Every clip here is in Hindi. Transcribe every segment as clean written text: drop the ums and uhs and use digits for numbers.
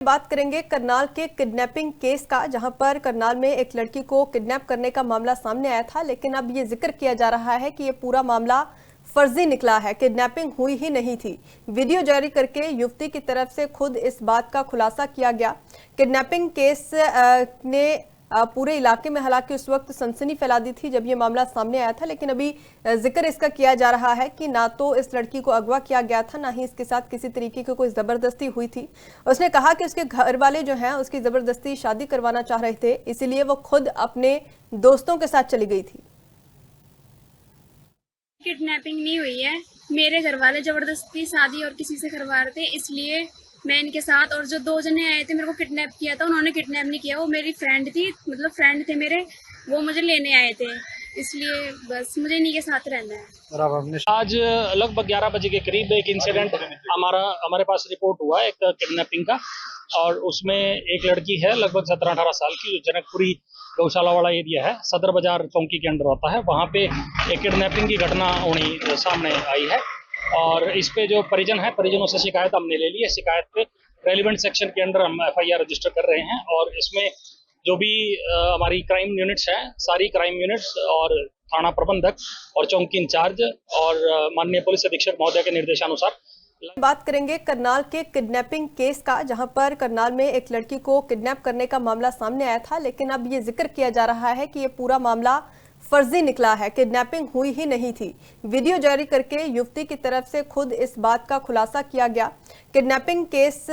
बात करेंगे करनाल के किडनैपिंग केस का, जहां पर करनाल में एक लड़की को किडनैप करने का मामला सामने आया था, लेकिन अब ये जिक्र किया जा रहा है कि ये पूरा मामला फर्जी निकला है, किडनैपिंग हुई ही नहीं थी। वीडियो जारी करके युवती की तरफ से खुद इस बात का खुलासा किया गया। किडनैपिंग केस ने पूरे इलाके में हालांकि उस वक्त सनसनी फैला दी थी जब ये मामला सामने आया था, लेकिन अभी जिक्र इसका किया जा रहा है कि ना तो इस लड़की को अगवा किया गया था, ना ही इसके साथ किसी तरीके की कोई जबरदस्ती हुई थी। उसने कहा कि उसके घर वाले जो हैं उसकी जबरदस्ती शादी करवाना चाह रहे थे, इसीलिए वो खुद अपने दोस्तों के साथ चली गई थी। किडनैपिंग नहीं हुई है, मेरे घर वाले जबरदस्ती शादी और किसी से करवा रहे थे, इसलिए मैं इनके साथ, और जो दो जने आए थे मेरे को किडनैप किया था, उन्होंने किडनैप नहीं किया, वो मेरी फ्रेंड थी, मतलब फ्रेंड थे मेरे, वो मुझे लेने आए थे, इसलिए बस मुझे इन्हीं के साथ रहना है। आज लगभग 11 बजे के करीब एक इंसिडेंट हमारे पास रिपोर्ट हुआ एक किडनैपिंग का, और उसमें एक लड़की है लगभग 17-18 साल की, जो जनकपुरी गौशाला वाला एरिया है, सदर बाजार चौकी के अंडर आता है, वहाँ पे एक किडनैपिंग की घटना होनी सामने आई है। और इस पे जो परिजन है, परिजनों से शिकायत हमने ले ली है। शिकायत पे रेलिवेंट सेक्शन के अंडर हम FIR रजिस्टर कर रहे हैं, और इसमें जो भी हमारी क्राइम यूनिट्स हैं, सारी क्राइम यूनिट्स और थाना प्रबंधक और चौकी इंचार्ज और माननीय पुलिस अधीक्षक महोदय के निर्देशानुसार। बात करेंगे करनाल के किडनैपिंग केस का, जहां पर करनाल में एक लड़की को किडनैप करने का मामला सामने आया था, लेकिन अब ये जिक्र किया जा रहा है कि ये पूरा मामला फर्जी निकला है, किडनैपिंग हुई ही नहीं थी। वीडियो जारी करके युवती की तरफ से खुद इस बात का खुलासा किया गया। किडनैपिंग केस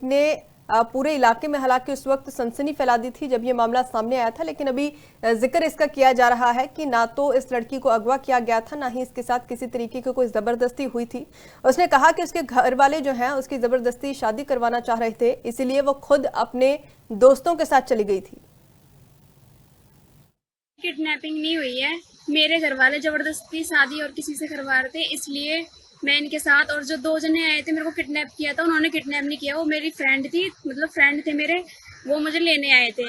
ने पूरे इलाके में हालांकि उस वक्त सनसनी फैला दी थी जब ये मामला सामने आया था, लेकिन अभी जिक्र इसका किया जा रहा है कि ना तो इस लड़की को अगवा किया गया था, ना ही इसके साथ किसी तरीके की कोई जबरदस्ती हुई थी। उसने कहा कि उसके घर वाले जो हैं उसकी जबरदस्ती शादी करवाना चाह रहे थे, इसीलिए वो खुद अपने दोस्तों के साथ चली गई थी। किडनैपिंग नहीं हुई है, मेरे घर वाले जबरदस्ती शादी और किसी से करवा रहे थे, इसलिए मैं इनके साथ, और जो दो जने आए थे मेरे को किडनैप किया था, उन्होंने किडनैप नहीं किया, वो मेरी फ्रेंड थी, मतलब फ्रेंड थे मेरे, वो मुझे लेने आए थे,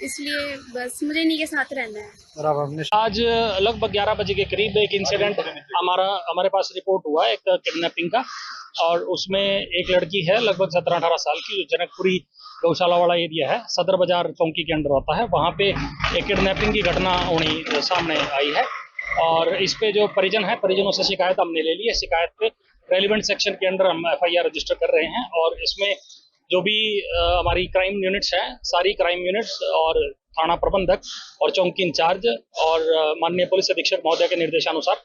इसलिए बस मुझे इन्हीं के साथ रहना है। आज लगभग 11 बजे के करीब एक इंसिडेंट हमारे पास रिपोर्ट हुआ एक किडनैपिंग का, और उसमें एक लड़की है लगभग 17-18 साल की, जो जनकपुरी गौशाला वाला एरिया है, सदर बाजार चौकी के अंडर आता है, वहाँ पे एक किडनैपिंग की घटना होनी सामने आई है। और इस पे जो परिजन है, परिजनों से शिकायत हमने ले ली है। शिकायत पे रेलिवेंट सेक्शन के अंडर हम FIR रजिस्टर कर रहे हैं, और इसमें जो भी हमारी क्राइम यूनिट्स हैं, सारी क्राइम यूनिट्स और थाना प्रबंधक और चौकी इंचार्ज और माननीय पुलिस अधीक्षक महोदय के निर्देशानुसार।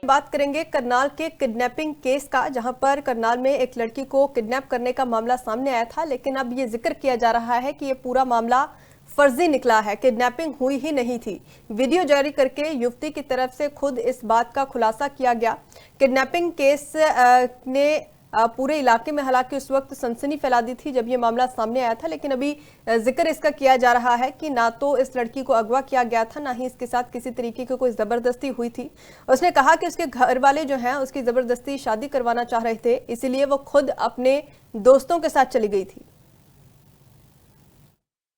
बात करेंगे करनाल के किडनैपिंग केस का, जहां पर करनाल में एक लड़की को किडनैप करने का मामला सामने आया था, लेकिन अब ये जिक्र किया जा रहा है कि ये पूरा मामला फर्जी निकला है, किडनैपिंग हुई ही नहीं थी। वीडियो जारी करके युवती की तरफ से खुद इस बात का खुलासा किया गया। किडनैपिंग केस ने पूरे इलाके में हालांकि उस वक्त सनसनी फैला दी थी जब ये मामला सामने आया था, लेकिन अभी जिक्र इसका किया जा रहा है कि ना तो इस लड़की को अगवा किया गया था, ना ही इसके साथ किसी तरीके की कोई जबरदस्ती हुई थी। उसने कहा कि उसके घर वाले जो हैं उसकी जबरदस्ती शादी करवाना चाह रहे थे, इसीलिए वो खुद अपने दोस्तों के साथ चली गई थी।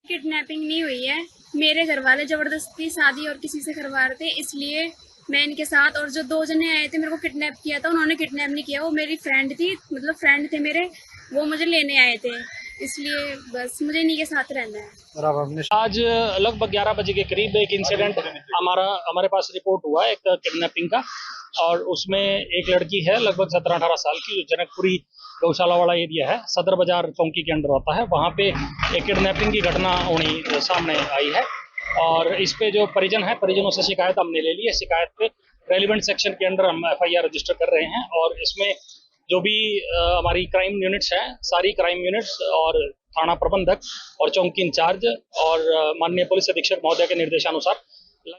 किडनैपिंग नहीं हुई है, मेरे घर वाले जबरदस्ती शादी और किसी से करवा रहे थे, इसलिए मैं इनके साथ, और जो दो जने आए थे मेरे को किडनैप किया था, उन्होंने किडनैप नहीं किया, वो मेरी फ्रेंड थी, मतलब फ्रेंड थे मेरे, वो मुझे लेने आए थे, इसलिए बस मुझे इन्हीं के साथ रहना है। आज लगभग 11 बजे के करीब एक इंसिडेंट हमारे पास रिपोर्ट हुआ एक किडनैपिंग का, और उसमें एक लड़की है लगभग 17-18 साल की, जो जनकपुरी गौशाला वाला एरिया है, सदर बाजार चौकी के अंडर आता है, वहाँ पे एक किडनैपिंग की घटना होनी सामने आई है। और इस पे जो परिजन है, परिजनों से शिकायत हमने ले ली है। शिकायत पे रेलिवेंट सेक्शन के अंडर हम FIR रजिस्टर कर रहे हैं, और इसमें जो भी हमारी क्राइम यूनिट्स हैं, सारी क्राइम यूनिट्स और थाना प्रबंधक और चौकी इंचार्ज और माननीय पुलिस अधीक्षक महोदय के निर्देशानुसार